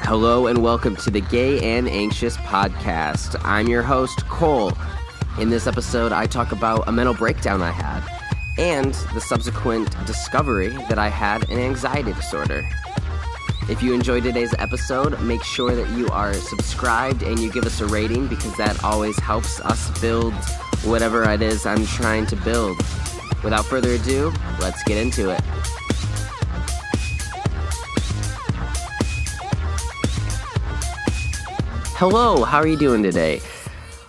Hello and welcome to the Gay and Anxious podcast. I'm your host, Cole. In this episode, I talk about a mental breakdown I had and the subsequent discovery that I had an anxiety disorder. If you enjoyed today's episode, make sure that you are subscribed and you give us a rating because that always helps us build whatever it is I'm trying to build. Without further ado, let's get into it. Hello, how are you doing today?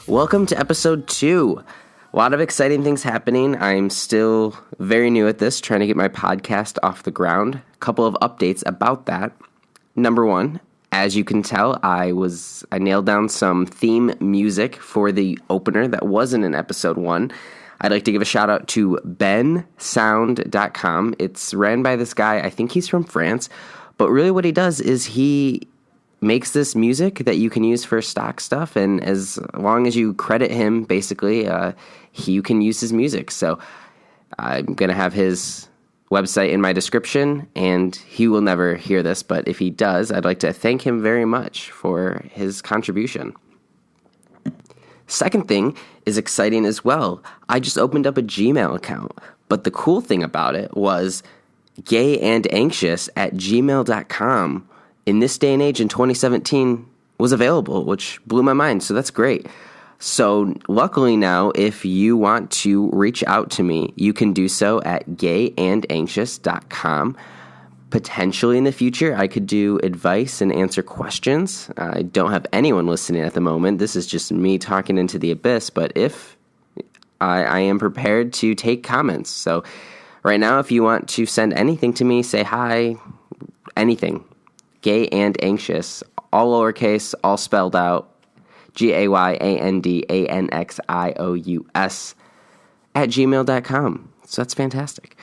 Welcome to episode 2. A lot of exciting things happening. I'm still very new at this, trying to get my podcast off the ground. A couple of updates about that. Number 1, as you can tell, I nailed down some theme music for the opener that wasn't in episode 1. I'd like to give a shout out to bensound.com. It's ran by this guy, I think he's from France, but really what he does is he makes this music that you can use for stock stuff, and as long as you credit him, basically, you can use his music. So I'm going to have his website in my description, and he will never hear this, but if he does, I'd like to thank him very much for his contribution. Second thing is exciting as well. I just opened up a Gmail account, but the cool thing about it was gayandanxious@gmail.com in this day and age in 2017 was available, which blew my mind. So that's great. So luckily now, if you want to reach out to me, you can do so at gayandanxious.com. Potentially in the future, I could do advice and answer questions. I don't have anyone listening at the moment. This is just me talking into the abyss. But if I am prepared to take comments. So right now, if you want to send anything to me, say hi, anything. Gay and Anxious, all lowercase, all spelled out, GAYANDANXIOUS @gmail.com. So that's fantastic.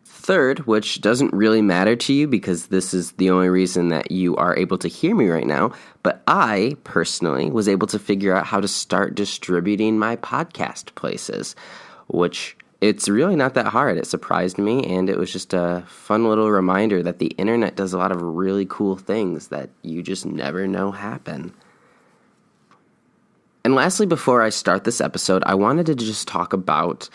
Third, which doesn't really matter to you because this is the only reason that you are able to hear me right now, but I personally was able to figure out how to start distributing my podcast places, which it's really not that hard. It surprised me, and it was just a fun little reminder that the internet does a lot of really cool things that you just never know happen. And lastly, before I start this episode, I wanted to just talk about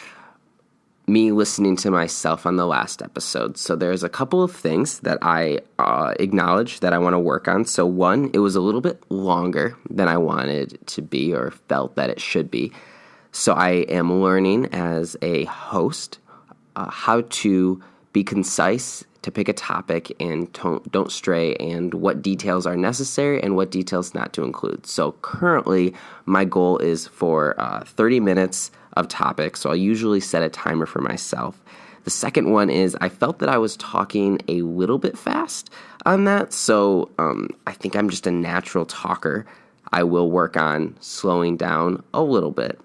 me listening to myself on the last episode. So there's a couple of things that I acknowledge that I want to work on. So one, it was a little bit longer than I wanted it to be or felt that it should be. So I am learning as a host how to be concise, to pick a topic and don't stray, and what details are necessary and what details not to include. So currently, my goal is for 30 minutes of topics, so I usually set a timer for myself. The second one is I felt that I was talking a little bit fast on that, so I think I'm just a natural talker. I will work on slowing down a little bit.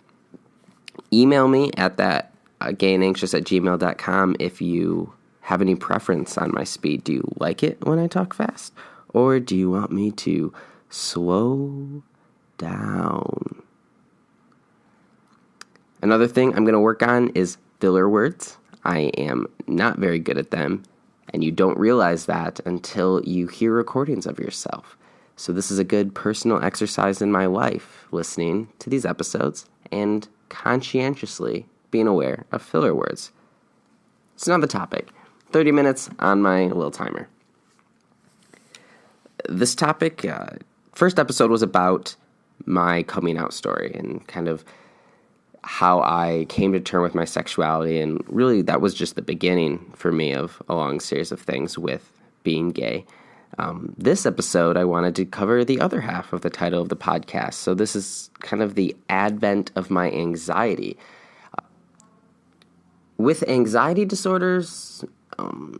Email me at that gayandanxious@gmail.com if you have any preference on my speed. Do you like it when I talk fast? Or do you want me to slow down? Another thing I'm going to work on is filler words. I am not very good at them, and you don't realize that until you hear recordings of yourself. So this is a good personal exercise in my life, listening to these episodes and conscientiously being aware of filler words. It's another topic. 30 minutes on my little timer. This topic, first episode was about my coming out story and kind of how I came to term with my sexuality, and really that was just the beginning for me of a long series of things with being gay. This episode, I wanted to cover the other half of the title of the podcast. So this is kind of the advent of my anxiety. With anxiety disorders, and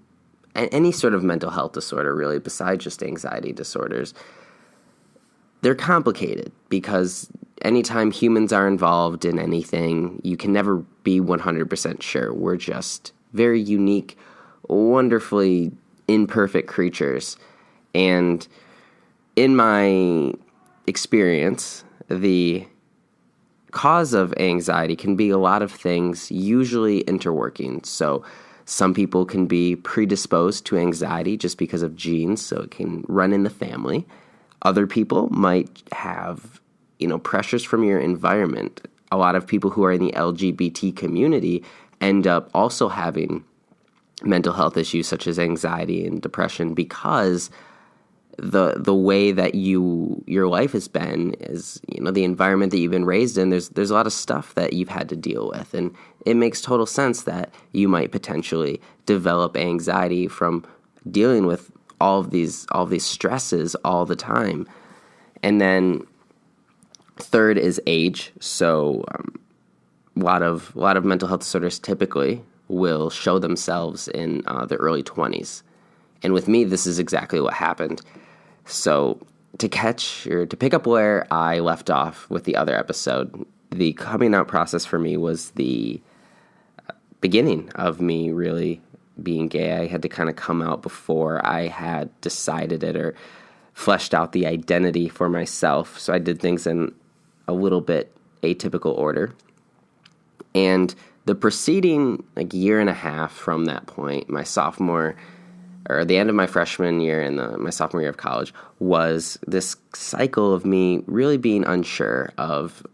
any sort of mental health disorder, really, besides just anxiety disorders, they're complicated because anytime humans are involved in anything, you can never be 100% sure. We're just very unique, wonderfully imperfect creatures. And in my experience, the cause of anxiety can be a lot of things, usually interworking. So Some people can be predisposed to anxiety just because of genes, so it can run in the family. Other people might have, pressures from your environment. A lot of people who are in the LGBT community end up also having mental health issues such as anxiety and depression because the way that your life has been is, the environment that you've been raised in, there's a lot of stuff that you've had to deal with, and it makes total sense that you might potentially develop anxiety from dealing with all of these stresses all the time. And then third is age. So a lot of mental health disorders typically will show themselves in the early 20s. And with me, this is exactly what happened. So to pick up where I left off with the other episode, the coming out process for me was the beginning of me really being gay. I had to kind of come out before I had decided it or fleshed out the identity for myself. So I did things in a little bit atypical order. And the preceding year and a half from that point, my sophomore or the end of my freshman year and my sophomore year of college, was this cycle of me really being unsure of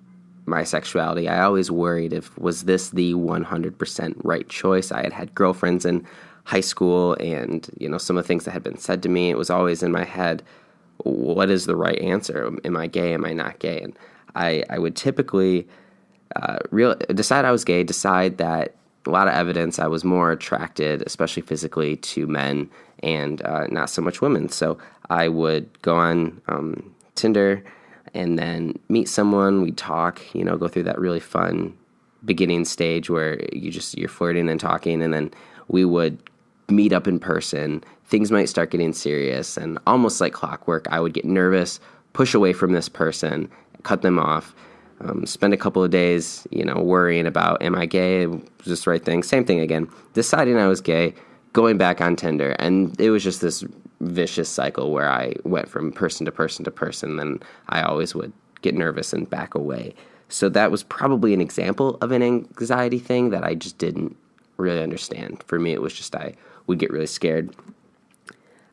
my sexuality. I always worried was this the 100% right choice? I had girlfriends in high school, and some of the things that had been said to me, it was always in my head, what is the right answer? Am I gay? Am I not gay? And I would typically decide I was gay, decide that a lot of evidence I was more attracted, especially physically, to men and not so much women. So I would go on Tinder and then meet someone. We'd talk, go through that really fun beginning stage where you're flirting and talking, and then we would meet up in person. Things might start getting serious, and almost like clockwork, I would get nervous, push away from this person, cut them off. Spend a couple of days, worrying about, am I gay? Was this the right thing? Same thing again. Deciding I was gay, going back on Tinder. And it was just this vicious cycle where I went from person to person to person. Then I always would get nervous and back away. So that was probably an example of an anxiety thing that I just didn't really understand. For me, it was just I would get really scared.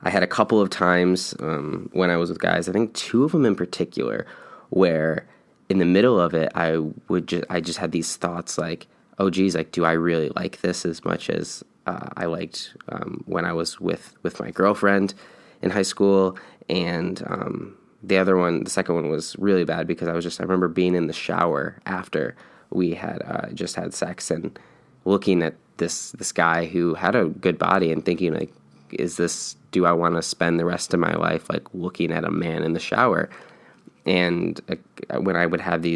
I had a couple of times when I was with guys, I think 2 of them in particular, where in the middle of it, I just had these thoughts like, oh geez, do I really like this as much as I liked when I was with my girlfriend in high school? And the second one was really bad because I remember being in the shower after we had just had sex and looking at this guy who had a good body and thinking do I want to spend the rest of my life looking at a man in the shower? And when I would have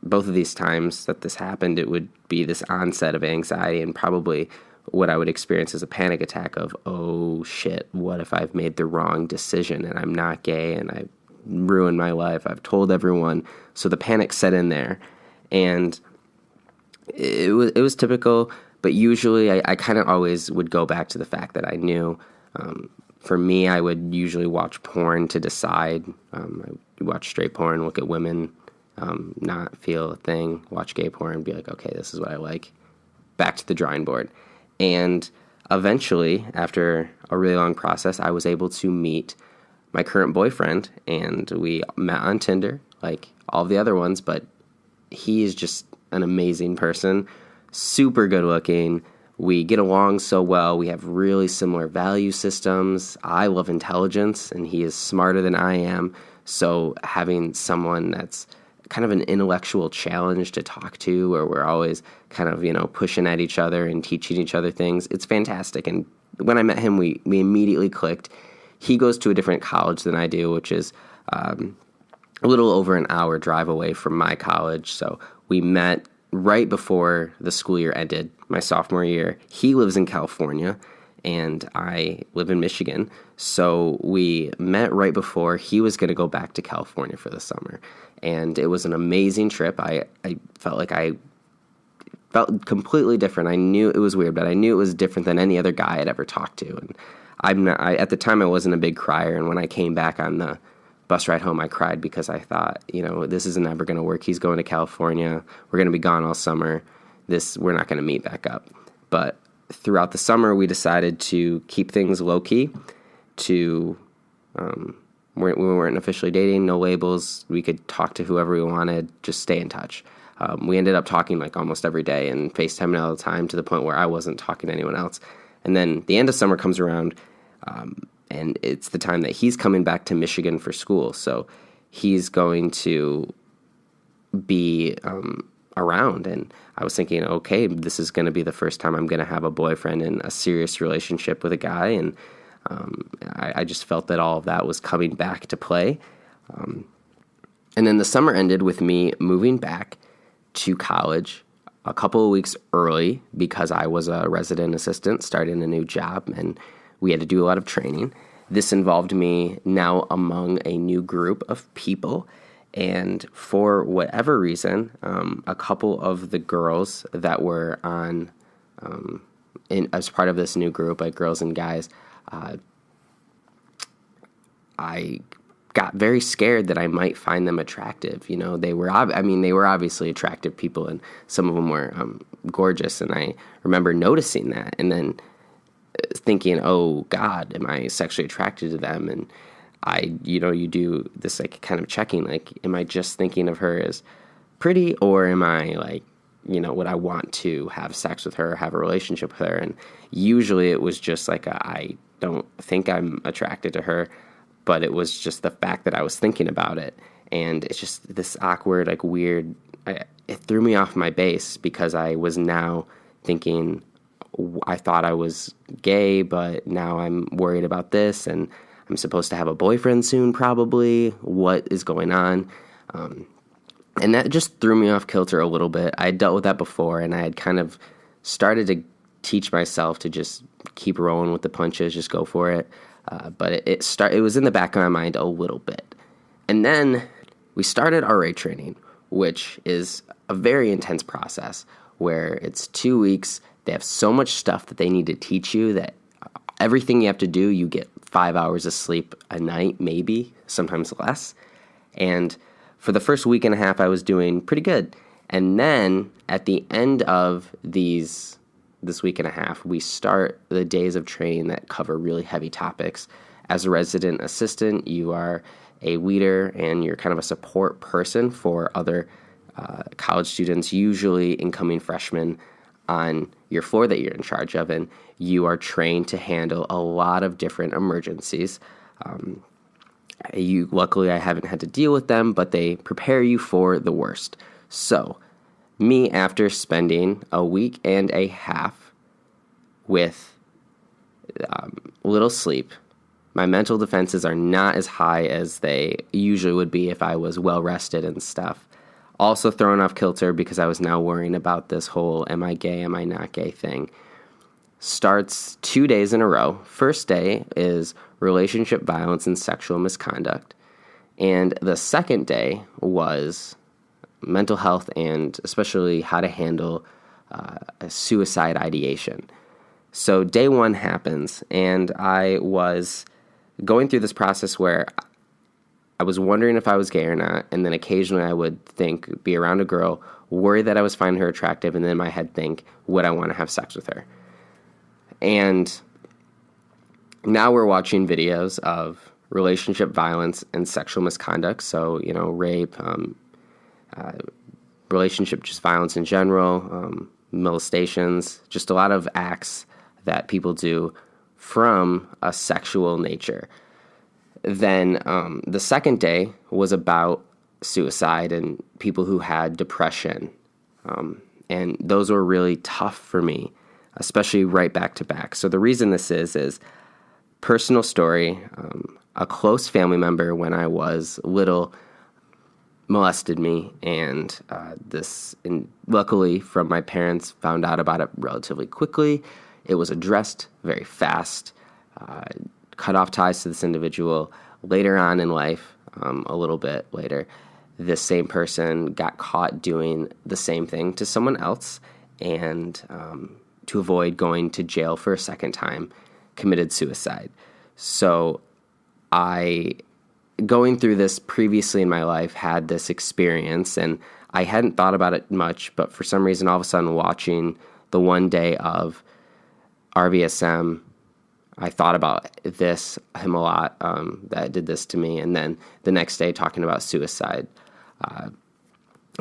both of these times that this happened, it would be this onset of anxiety and probably what I would experience as a panic attack of, oh shit, what if I've made the wrong decision and I'm not gay and I've ruined my life? I've told everyone. So the panic set in there. And it was typical, but usually I kind of always would go back to the fact that I knew. For me, I would usually watch porn to decide. I would watch straight porn, look at women, not feel a thing, watch gay porn, be like, okay, this is what I like. Back to the drawing board. And eventually, after a really long process, I was able to meet my current boyfriend, and we met on Tinder, like all the other ones, but he is just an amazing person, super good looking. We get along so well. We have really similar value systems. I love intelligence, and he is smarter than I am. So having someone that's kind of an intellectual challenge to talk to, where we're always kind of, pushing at each other and teaching each other things, it's fantastic. And when I met him, we immediately clicked. He goes to a different college than I do, which is a little over an hour drive away from my college. So we met right before the school year ended, my sophomore year. He lives in California, and I live in Michigan. So we met right before he was going to go back to California for the summer. And it was an amazing trip. I felt completely different. I knew it was weird, but I knew it was different than any other guy I'd ever talked to. And at the time, I wasn't a big crier. And when I came back on the bus ride home, I cried because I thought, this isn't ever going to work. He's going to California. We're going to be gone all summer. We're not going to meet back up. But throughout the summer, we decided to keep things low-key, we weren't officially dating, no labels. We could talk to whoever we wanted, just stay in touch. We ended up talking like almost every day and FaceTiming all the time, to the point where I wasn't talking to anyone else. And then the end of summer comes around, and it's the time that he's coming back to Michigan for school. So he's going to be around. And I was thinking, okay, this is going to be the first time I'm going to have a boyfriend and a serious relationship with a guy. And I just felt that all of that was coming back to play. And then the summer ended with me moving back to college a couple of weeks early, because I was a resident assistant starting a new job, and we had to do a lot of training. This involved me now among a new group of people, and for whatever reason, a couple of the girls that were on as part of this new group, like girls and guys, I got very scared that I might find them attractive. They were obviously attractive people, and some of them were gorgeous. And I remember noticing that, and then thinking, "Oh God, am I sexually attracted to them?" And you do this like kind of checking, like, am I just thinking of her as pretty, or am I like, would I want to have sex with her, have a relationship with her? And usually it was just like I don't think I'm attracted to her, but it was just the fact that I was thinking about it. And it's just this awkward, like weird, it threw me off my base, because I was now thinking, I thought I was gay, but now I'm worried about this, and I'm supposed to have a boyfriend soon, probably. What is going on? And that just threw me off kilter a little bit. I had dealt with that before, and I had kind of started to teach myself to just keep rolling with the punches, just go for it. But it was in the back of my mind a little bit. And then we started RA training, which is a very intense process, where it's 2 weeks. They have so much stuff that they need to teach you that everything you have to do, you get 5 hours of sleep a night, maybe, sometimes less. And for the first week and a half, I was doing pretty good. And then at the end of this week and a half, we start the days of training that cover really heavy topics. As a resident assistant, you are a leader, and you're kind of a support person for other college students, usually incoming freshmen, on your floor that you're in charge of, and you are trained to handle a lot of different emergencies. Luckily, I haven't had to deal with them, but they prepare you for the worst. So, me, after spending a week and a half with little sleep, my mental defenses are not as high as they usually would be if I was well rested and stuff. Also thrown off kilter, because I was now worrying about this whole am I gay, am I not gay thing. Starts 2 days in a row. First day is relationship violence and sexual misconduct. And the second day was mental health, and especially how to handle a suicide ideation. So day one happens, and I was going through this process where I was wondering if I was gay or not, and then occasionally I would be around a girl, worry that I was finding her attractive, and then in my head think, would I want to have sex with her? And now we're watching videos of relationship violence and sexual misconduct, so, rape, relationship just violence in general, molestations, just a lot of acts that people do from a sexual nature. Then the second day was about suicide and people who had depression. And those were really tough for me, especially right back to back. So the reason this is personal story. A close family member when I was little molested me, and luckily from my parents found out about it relatively quickly. It was addressed very fast. Cut off ties to this individual. Later on in life, a little bit later, this same person got caught doing the same thing to someone else, and to avoid going to jail for a second time, committed suicide. So going through this previously in my life, had this experience, and I hadn't thought about it much, but for some reason, all of a sudden, watching the one day of RVSM. I thought about him a lot, that did this to me. And then the next day talking about suicide.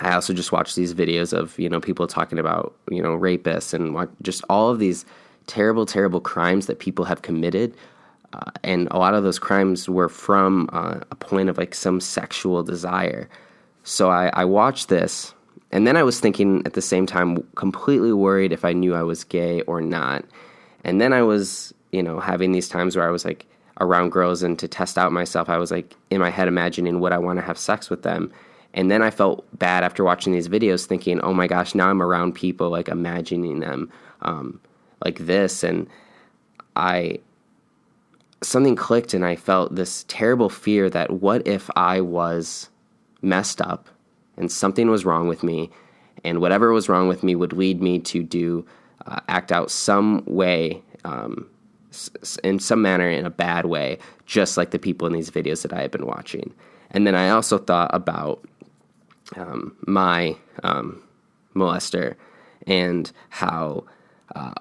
I also just watched these videos of, people talking about, rapists and just all of these terrible, terrible crimes that people have committed. And a lot of those crimes were from a point of like some sexual desire. So I watched this, and then I was thinking at the same time, completely worried if I knew I was gay or not. And then I was, having these times where I was like around girls, and to test out myself, I was like in my head imagining would I want to have sex with them. And then I felt bad after watching these videos thinking, oh my gosh, now I'm around people like imagining them like this. And something clicked, and I felt this terrible fear that what if I was messed up and something was wrong with me, and whatever was wrong with me would lead me to act out some way, in some manner, in a bad way, just like the people in these videos that I had been watching. And then I also thought about my molester, and how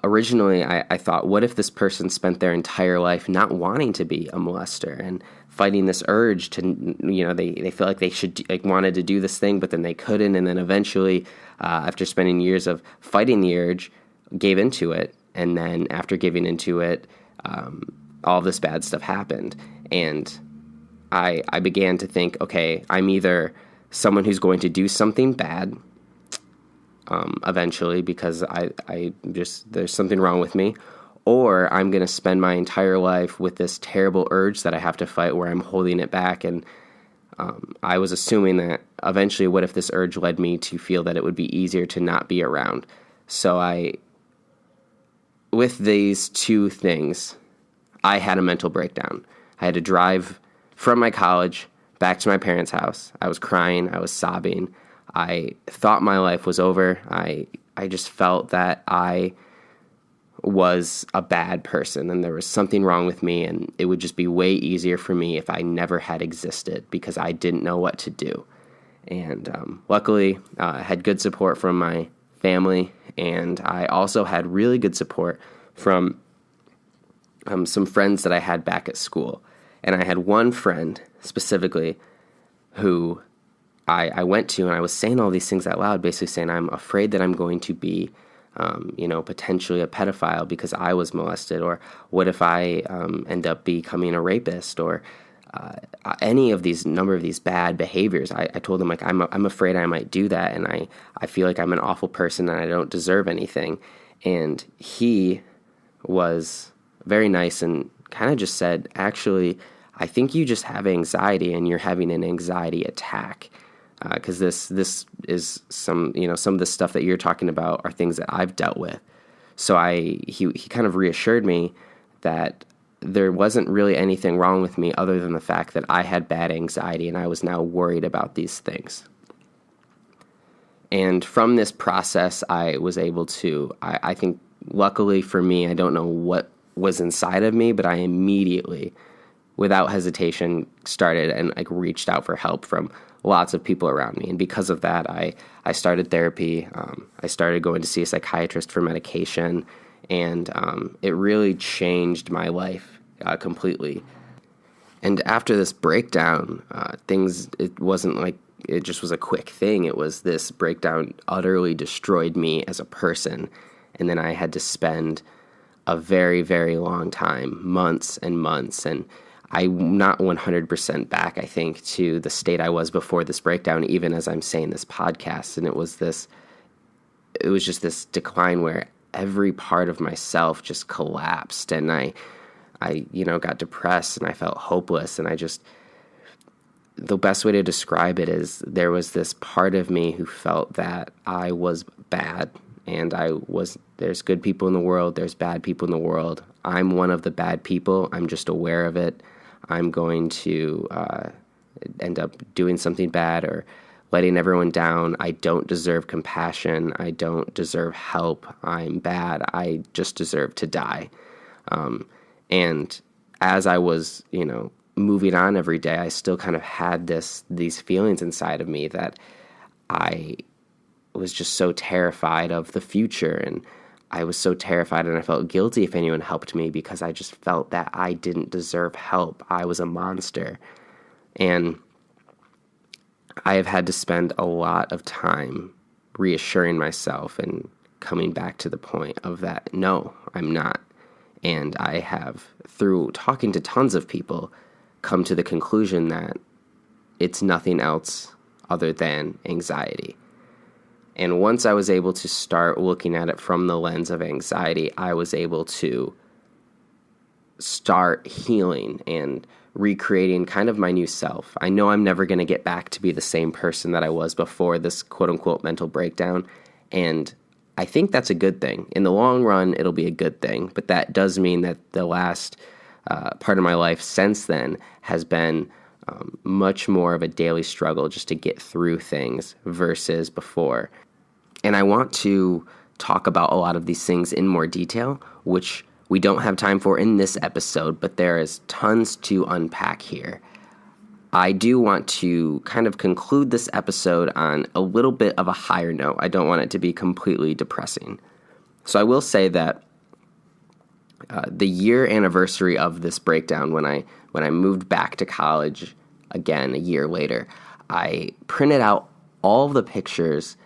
originally I thought, what if this person spent their entire life not wanting to be a molester and fighting this urge to, they feel like they should, like, wanted to do this thing, but then they couldn't. And then eventually, after spending years of fighting the urge, gave into it. And then after giving into it, all this bad stuff happened. And I began to think, okay, I'm either someone who's going to do something bad eventually because I just, there's something wrong with me, or I'm going to spend my entire life with this terrible urge that I have to fight where I'm holding it back. And I was assuming that eventually, what if this urge led me to feel that it would be easier to not be around? So with these two things, I had a mental breakdown. I had to drive from my college back to my parents' house. I was crying. I was sobbing. I thought my life was over. I just felt that I was a bad person and there was something wrong with me, and it would just be way easier for me if I never had existed because I didn't know what to do. And luckily, I had good support from my family, and I also had really good support from some friends that I had back at school. And I had one friend specifically who I went to, and I was saying all these things out loud, basically saying, I'm afraid that I'm going to be, potentially a pedophile because I was molested, or what if I end up becoming a rapist, or any of these number of these bad behaviors. I told him, like, I'm afraid I might do that, and I feel like I'm an awful person and I don't deserve anything. And he was very nice and kind of just said, actually, I think you just have anxiety and you're having an anxiety attack. Because this is some of the stuff that you're talking about are things that I've dealt with. So he kind of reassured me that there wasn't really anything wrong with me other than the fact that I had bad anxiety and I was now worried about these things. And from this process, I was able to, I think luckily for me, I don't know what was inside of me, but I immediately, without hesitation, started and reached out for help from lots of people around me. And because of that, I started therapy. I started going to see a psychiatrist for medication, and it really changed my life completely. And after this breakdown, it wasn't like it just was a quick thing. It was this breakdown utterly destroyed me as a person. And then I had to spend a very, very long time, months and months, and I'm not 100% back, I think, to the state I was before this breakdown, even as I'm saying this podcast. And it was just this decline where every part of myself just collapsed, and I got depressed and I felt hopeless. And the best way to describe it is there was this part of me who felt that I was bad, and there's good people in the world, there's bad people in the world. I'm one of the bad people. I'm just aware of it. I'm going to end up doing something bad or letting everyone down. I don't deserve compassion. I don't deserve help. I'm bad. I just deserve to die. And as I was, moving on every day, I still kind of had these feelings inside of me that I was just so terrified of the future, and I was so terrified, and I felt guilty if anyone helped me because I just felt that I didn't deserve help. I was a monster. And I have had to spend a lot of time reassuring myself and coming back to the point of that, no, I'm not. And I have, through talking to tons of people, come to the conclusion that it's nothing else other than anxiety. And once I was able to start looking at it from the lens of anxiety, I was able to start healing and recreating kind of my new self. I know I'm never going to get back to be the same person that I was before this quote-unquote mental breakdown, and I think that's a good thing. In the long run, it'll be a good thing, but that does mean that the last part of my life since then has been much more of a daily struggle just to get through things versus before. And I want to talk about a lot of these things in more detail, which we don't have time for in this episode, but there is tons to unpack here. I do want to kind of conclude this episode on a little bit of a higher note. I don't want it to be completely depressing. So I will say that the year anniversary of this breakdown, when I moved back to college again a year later, I printed out all of the pictures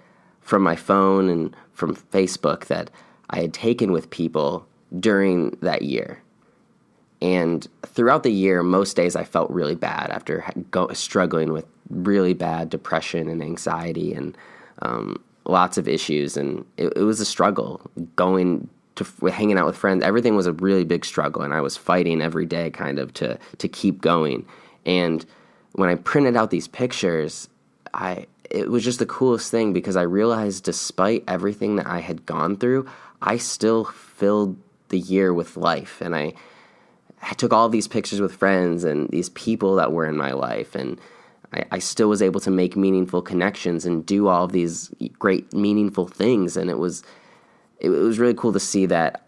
from my phone and from Facebook that I had taken with people during that year. And throughout the year, most days I felt really bad after struggling with really bad depression and anxiety and lots of issues. And it was a struggle. Going to hanging out with friends, everything was a really big struggle. And I was fighting every day kind of to keep going. And when I printed out these pictures, it was just the coolest thing because I realized despite everything that I had gone through, I still filled the year with life. And I took all these pictures with friends and these people that were in my life, and I still was able to make meaningful connections and do all of these great meaningful things. And it was really cool to see that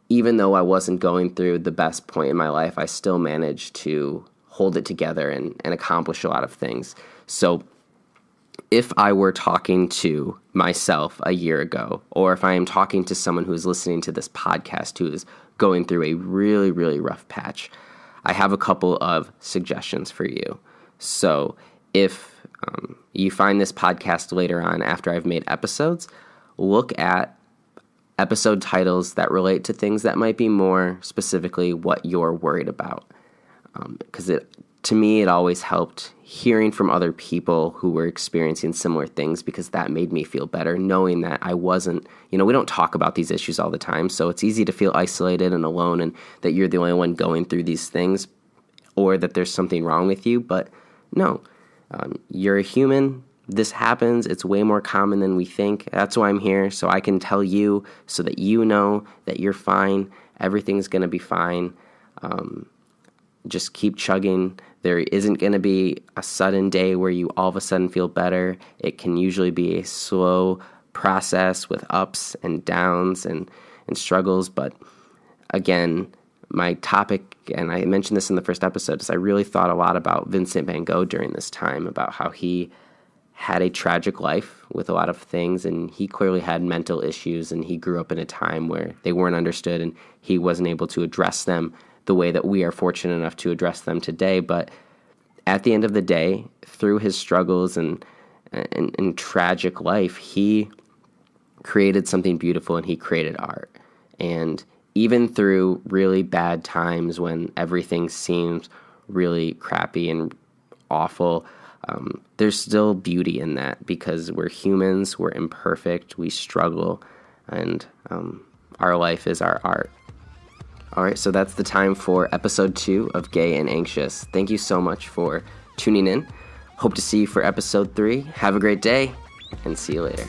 even though I wasn't going through the best point in my life, I still managed to hold it together and accomplish a lot of things. So if I were talking to myself a year ago, or if I am talking to someone who is listening to this podcast who is going through a really, really rough patch, I have a couple of suggestions for you. So if you find this podcast later on after I've made episodes, look at episode titles that relate to things that might be more specifically what you're worried about. Because to me, it always helped hearing from other people who were experiencing similar things, because that made me feel better, knowing that I wasn't, we don't talk about these issues all the time, so it's easy to feel isolated and alone and that you're the only one going through these things or that there's something wrong with you. But no, you're a human. This happens. It's way more common than we think. That's why I'm here, so I can tell you so that you know that you're fine. Everything's going to be fine. Just keep chugging. There isn't going to be a sudden day where you all of a sudden feel better. It can usually be a slow process with ups and downs and struggles. But again, my topic, and I mentioned this in the first episode, is I really thought a lot about Vincent van Gogh during this time, about how he had a tragic life with a lot of things, and he clearly had mental issues, and he grew up in a time where they weren't understood, and he wasn't able to address them the way that we are fortunate enough to address them today. But at the end of the day, through his struggles and tragic life, he created something beautiful, and he created art. And even through really bad times when everything seems really crappy and awful, there's still beauty in that, because we're humans, we're imperfect, we struggle, and our life is our art. All right, so that's the time for episode 2 of Gay and Anxious. Thank you so much for tuning in. Hope to see you for episode 3. Have a great day, and see you later.